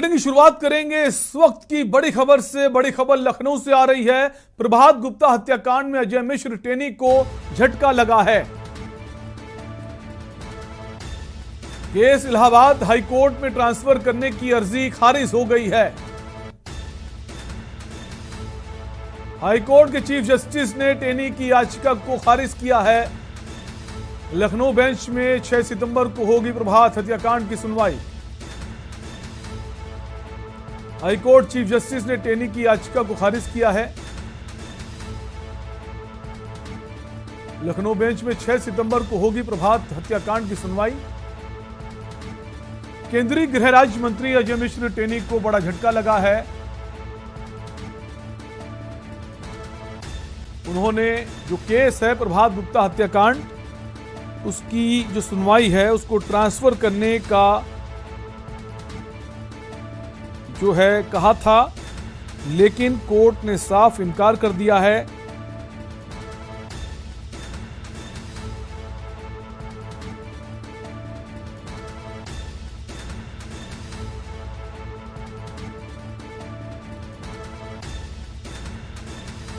Bulletin की शुरुआत करेंगे इस वक्त की बड़ी खबर से। बड़ी खबर लखनऊ से आ रही है। प्रभात गुप्ता हत्याकांड में अजय मिश्र टेनी को झटका लगा है। केस इलाहाबाद हाईकोर्ट में ट्रांसफर करने की अर्जी खारिज हो गई है। हाईकोर्ट के चीफ जस्टिस ने टेनी की याचिका को खारिज किया है। लखनऊ बेंच में 6 सितंबर को होगी प्रभात हत्याकांड की सुनवाई। हाईकोर्ट चीफ जस्टिस ने टेनी की याचिका को खारिज किया है। लखनऊ बेंच में 6 सितंबर को होगी प्रभात हत्याकांड की सुनवाई। केंद्रीय गृह राज्य मंत्री अजय मिश्र टेनी को बड़ा झटका लगा है। उन्होंने जो केस है प्रभात गुप्ता हत्याकांड, उसकी जो सुनवाई है उसको ट्रांसफर करने का जो है कहा था, लेकिन कोर्ट ने साफ इनकार कर दिया है।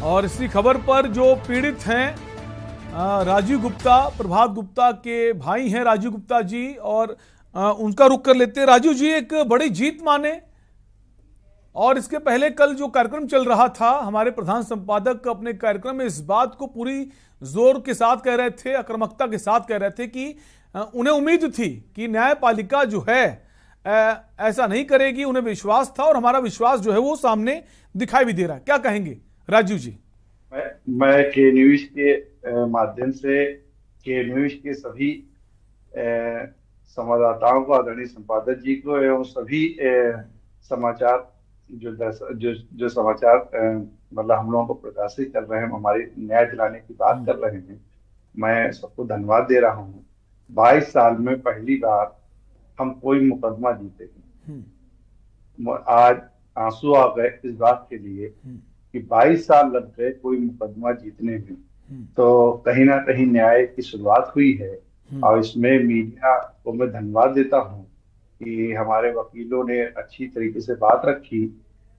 और इसी खबर पर जो पीड़ित हैं राजीव गुप्ता, प्रभात गुप्ता के भाई हैं राजीव गुप्ता जी, और उनका रुख कर लेते हैं। राजीव जी, एक बड़ी जीत माने, और इसके पहले कल जो कार्यक्रम चल रहा था, हमारे प्रधान संपादक अपने कार्यक्रम में इस बात को पूरी जोर के साथ कह रहे थे, आक्रामकता के साथ कह रहे थे कि उन्हें उम्मीद थी कि न्यायपालिका जो है ऐसा नहीं करेगी। उन्हें विश्वास था और हमारा विश्वास जो है वो सामने दिखाई भी दे रहा है। क्या कहेंगे राजीव जी? मैं के न्यूज के माध्यम से के न्यूज के सभी संवाददाताओं को, आदरणीय संपादक जी को एवं सभी समाचार जो समाचार मतलब हम लोगों को प्रकाशित कर रहे हैं, हमारे न्याय दिलाने की बात कर रहे हैं, मैं सबको धन्यवाद दे रहा हूँ। 22 साल में पहली बार हम कोई मुकदमा जीते हैं। आज आंसू आ गए इस बात के लिए कि 22 साल लग गए कोई मुकदमा जीतने में। तो कहीं ना कहीं न्याय की शुरुआत हुई है, और इसमें मीडिया को मैं धन्यवाद देता हूँ कि हमारे वकीलों ने अच्छी तरीके से बात रखी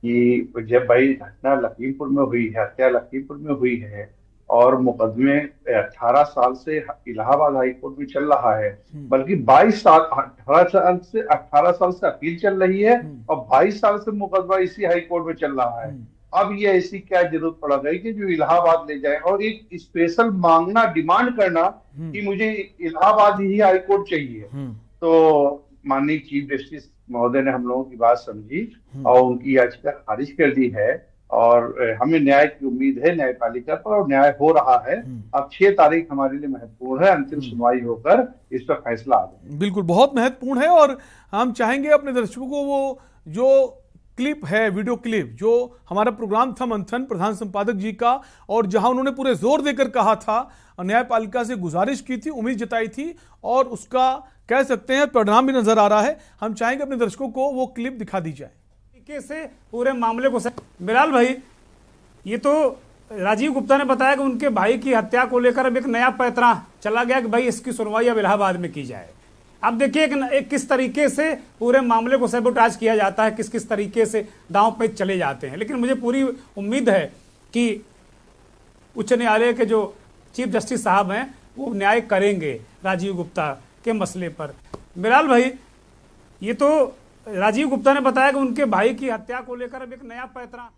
कि जब भाई घटना लखीमपुर में हुई है, हत्या लखीमपुर में हुई है, और मुकदमे 18 साल से इलाहाबाद हाई कोर्ट में चल रहा है, बल्कि 18 साल से अपील चल रही है, और 22 साल से मुकदमा इसी हाई कोर्ट में चल रहा है। अब ये ऐसी क्या जरूरत पड़ गई कि जो इलाहाबाद ले जाए, और एक स्पेशल मांगना, डिमांड करना कि मुझे इलाहाबाद ही हाई कोर्ट चाहिए। तो माननीय चीफ जस्टिस महोदय ने हम लोगों की बात समझी और उनकी याचिका खारिज कर दी है, और हमें न्याय की उम्मीद है न्यायपालिका पर, और न्याय हो रहा है। अब 6 तारीख हमारे लिए महत्वपूर्ण है, अंतिम सुनवाई होकर इस पर फैसला आ जाए। बिल्कुल, बहुत महत्वपूर्ण है। और हम चाहेंगे अपने दर्शकों को वो जो क्लिप है, वीडियो क्लिप, जो हमारा प्रोग्राम था मंथन प्रधान संपादक जी का, और जहां उन्होंने पूरे जोर देकर कहा था, न्यायपालिका से गुजारिश की थी, उम्मीद जताई थी, और उसका कह सकते हैं परिणाम भी नजर आ रहा है। हम चाहेंगे अपने दर्शकों को वो क्लिप दिखा दी जाए। तरीके से पूरे मामले को बिलाल भाई, ये तो राजीव गुप्ता ने बताया कि उनके भाई की हत्या को लेकर अब एक नया पैतरा चला गया कि भाई इसकी सुनवाई अब इलाहाबाद में की जाए। अब देखिए एक किस तरीके से पूरे मामले को सैबोटाज किया जाता है, किस किस तरीके से दांव पे चले जाते हैं। लेकिन मुझे पूरी उम्मीद है कि उच्च न्यायालय के जो चीफ जस्टिस साहब हैं वो न्याय करेंगे राजीव गुप्ता के मसले पर। बिलाल भाई, ये तो राजीव गुप्ता ने बताया कि उनके भाई की हत्या को लेकर अब एक नया पैतरा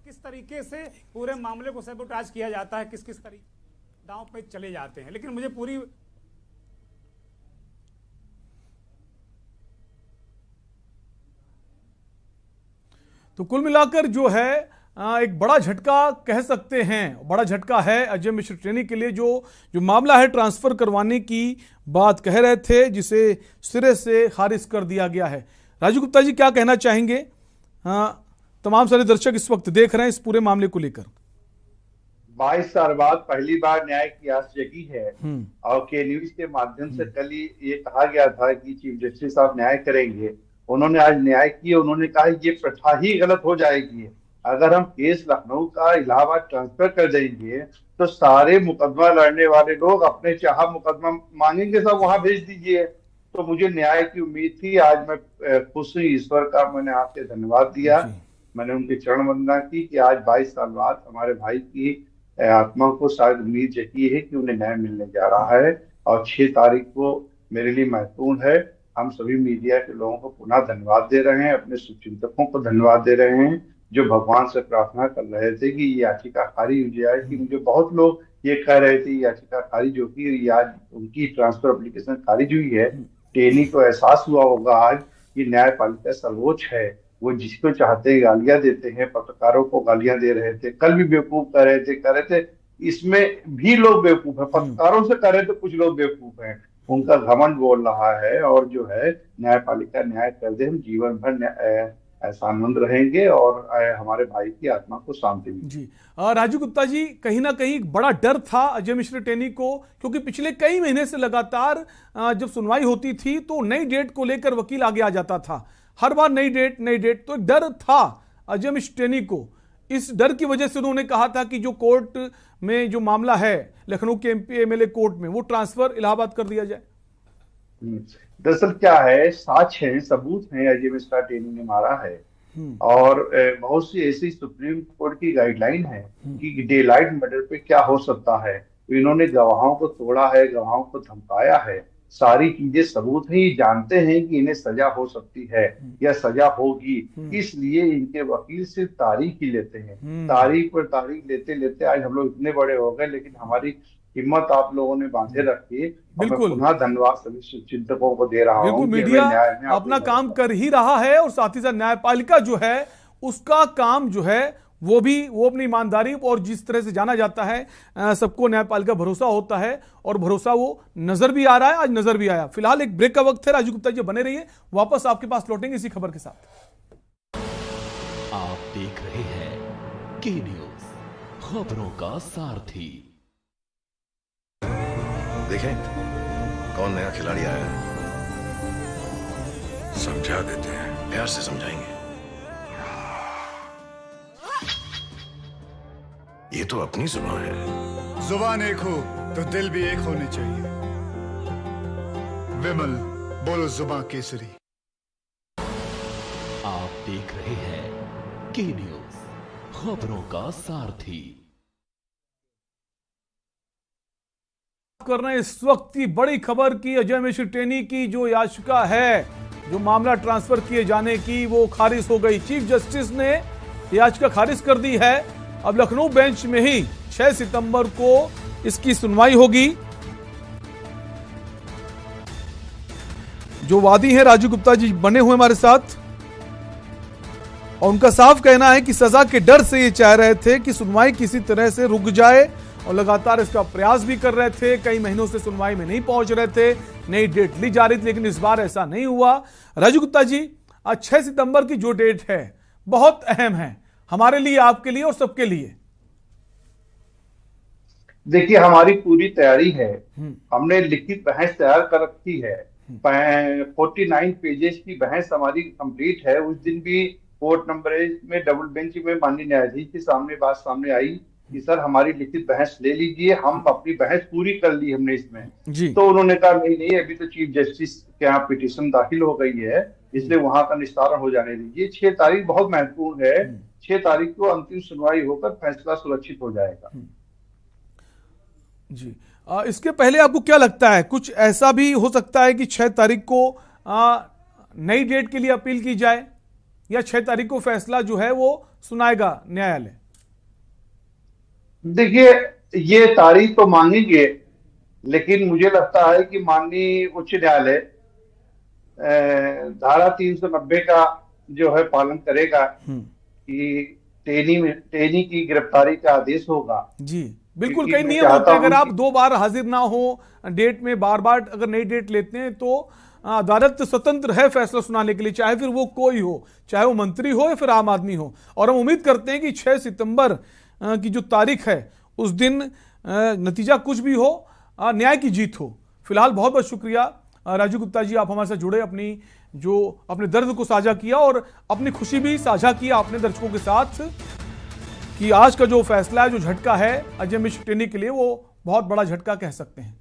किस तरीके से पूरे मामले को सैबोटाज किया जाता है, किस किस तरीके दांव पे चले जाते हैं। लेकिन मुझे पूरी तो कुल मिलाकर जो है एक बड़ा झटका कह सकते हैं, बड़ा झटका है अजय मिश्र टेनी के लिए। जो मामला है ट्रांसफर करवाने की बात कह रहे थे, जिसे सिरे से खारिज कर दिया गया है। राजीव गुप्ता जी, क्या कहना चाहेंगे? तमाम सारे दर्शक इस वक्त देख रहे हैं इस पूरे मामले को लेकर। 22 साल बाद पहली बार न्याय की आस जगी है, और के न्यूज के माध्यम से कल ये कहा गया था कि चीफ जस्टिस साहब न्याय करेंगे। उन्होंने आज न्याय किया। उन्होंने कहा ये प्रथा ही गलत हो जाएगी। अगर हम केस लखनऊ का इलाहाबाद ट्रांसफर कर देंगे तो सारे मुकदमा लड़ने वाले लोग अपने चाहा मुकदमा मांगेंगे, सब वहां भेज दीजिए। तो मुझे न्याय की उम्मीद थी। आज मैं खुश हूँ, ईश्वर का मैंने आपसे धन्यवाद दिया, मैंने उनकी चरण वंदना की कि आज 22 साल बाद हमारे भाई की आत्मा को शायद उम्मीद जगी है कि उन्हें न्याय मिलने जा रहा है। और 6 तारीख को मेरे लिए महत्वपूर्ण है। हम सभी मीडिया के लोगों को पुनः धन्यवाद दे रहे हैं, अपने शुभचिंतकों को धन्यवाद दे रहे हैं जो भगवान से प्रार्थना कर रहे थे कि ये याचिका खारिज हो जाए। कि मुझे बहुत लोग ये कह रहे थे याचिका खारिज होगी, आज उनकी ट्रांसफर एप्लीकेशन खारिज हुई है। टेनी को एहसास हुआ होगा आज कि न्यायपालिका सर्वोच्च है, वो जिसको चाहते हैं गालियां देते हैं। पत्रकारों को गालियां दे रहे थे, कल भी बेवकूफ कह रहे थे इसमें भी लोग बेवकूफ है, पत्रकारों से कह रहे थे कुछ लोग बेवकूफ हैं। उनका घमंड बोल रहा है। और जो है न्यायपालिका न्याय कर दे, हम जीवन भर एहसानमंद रहेंगे और हमारे भाई की आत्मा को शांति मिले। जी राजू गुप्ता जी, कहीं ना कहीं बड़ा डर था अजय मिश्र टेनी को, क्योंकि पिछले कई महीने से लगातार जब सुनवाई होती थी तो नई डेट को लेकर वकील आगे आ जाता था, हर बार नई डेट। तो एक डर था अजय मिश्र टेनी को। इस डर की वजह से उन्होंने कहा था कि जो कोर्ट में जो मामला है लखनऊ के एमपी एमएलए कोर्ट में, वो ट्रांसफर इलाहाबाद कर दिया जाए। दरअसल क्या है, साक्ष्य है, सबूत है, अजय मिश्रा टेनी ने मारा है। और बहुत सी ऐसी सुप्रीम कोर्ट की गाइडलाइन है कि डे लाइट मर्डर पे क्या हो सकता है। तो इन्होंने गवाहों को तोड़ा है, गवाहों को धमकाया है, सारी चीजें सबूत है। ये जानते हैं कि इन्हें सजा हो सकती है या सजा होगी, इसलिए इनके वकील सिर्फ तारीख ही लेते हैं। तारीख पर तारीख लेते लेते आज हम लोग इतने बड़े हो गए, लेकिन हमारी हिम्मत आप लोगों ने बांधे रखी। बिल्कुल, पुनः धन्यवाद सभी चिंतकों को दे रहा हूं। बिल्कुल, मीडिया अपना काम कर ही रहा है और साथ ही साथ न्यायपालिका जो है उसका काम जो है वो अपनी ईमानदारी और जिस तरह से जाना जाता है सबको न्यायपालिका भरोसा होता है और भरोसा वो नजर भी आ रहा है, आज नजर भी आया। फिलहाल एक ब्रेक का वक्त है, राजू गुप्ता जी बने रहिए, वापस आपके पास लौटेंगे इसी खबर के साथ। आप देख रहे हैं के न्यूज, खबरों का सारथी। देखें कौन नया खिलाड़ी आया है, समझा देते हैं, प्यार से समझाएंगे। ये तो अपनी जुबान है। जुबान एक हो तो दिल भी एक होने चाहिए। विमल बोलो जुबान केसरी। आप देख रहे हैं के न्यूज, खबरों का सारथी। करना इस वक्त की बड़ी खबर की अजय मिश्र टेनी की जो याचिका है, जो मामला ट्रांसफर किए जाने की, वो खारिज हो गई। चीफ जस्टिस ने याचिका खारिज कर दी है। अब लखनऊ बेंच में ही 6 सितंबर को इसकी सुनवाई होगी। जो वादी हैं राजू गुप्ता जी बने हुए हमारे साथ, और उनका साफ कहना है कि सजा के डर से ये चाह रहे थे कि सुनवाई किसी तरह से रुक जाए और लगातार इसका प्रयास भी कर रहे थे। कई महीनों से सुनवाई में नहीं पहुंच रहे थे, नई डेट ली जा रही थी, लेकिन इस बार ऐसा नहीं हुआ। राजू गुप्ता जी, आज 6 सितंबर की जो डेट है बहुत अहम है हमारे लिए, आपके लिए और सबके लिए। देखिए, हमारी पूरी तैयारी है। हमने लिखित बहस तैयार कर रखी है। 49 पेजेस की बहस हमारी कंप्लीट है। उस दिन भी कोर्ट नंबर 1 में डबल बेंच में माननीय न्यायाधीश के सामने बात सामने आई कि सर हमारी लिखित बहस ले लीजिए। हम अपनी बहस पूरी कर ली हमने इसमें जी। तो उन्होंने कहा नहीं, अभी तो चीफ जस्टिस के यहाँ पिटीशन दाखिल हो गई है, इसलिए वहां का निस्तारण हो जाने दीजिए। 6 तारीख बहुत महत्वपूर्ण है। 6 तारीख को अंतिम सुनवाई होकर फैसला सुरक्षित हो जाएगा जी। इसके पहले आपको क्या लगता है, कुछ ऐसा भी हो सकता है कि 6 तारीख को नई डेट के लिए अपील की जाए, या 6 तारीख को फैसला जो है वो सुनाएगा न्यायालय? देखिए, ये तारीख तो मांगेंगे, लेकिन मुझे लगता है कि माननीय उच्च न्यायालय धारा 390 का जो है पालन करेगा कि टेनी की गिरफ्तारी का आदेश होगा जी। बिल्कुल, कई नियम होते हैं, अगर आप 2 बार हाजिर ना हो डेट में, बार बार अगर नई डेट लेते हैं तो अदालत स्वतंत्र है फैसला सुनाने के लिए, चाहे फिर वो कोई हो, चाहे वो मंत्री हो या फिर आम आदमी हो। और हम उम्मीद करते हैं कि 6 सितंबर की जो तारीख है उस दिन नतीजा कुछ भी हो, न्याय की जीत हो। फिलहाल बहुत बहुत शुक्रिया राजू गुप्ता जी, आप हमारे साथ जुड़े, अपने दर्द को साझा किया और अपनी खुशी भी साझा किया अपने दर्शकों के साथ कि आज का जो फैसला है, जो झटका है अजय मिश्र टेनी के लिए, वो बहुत बड़ा झटका कह सकते हैं।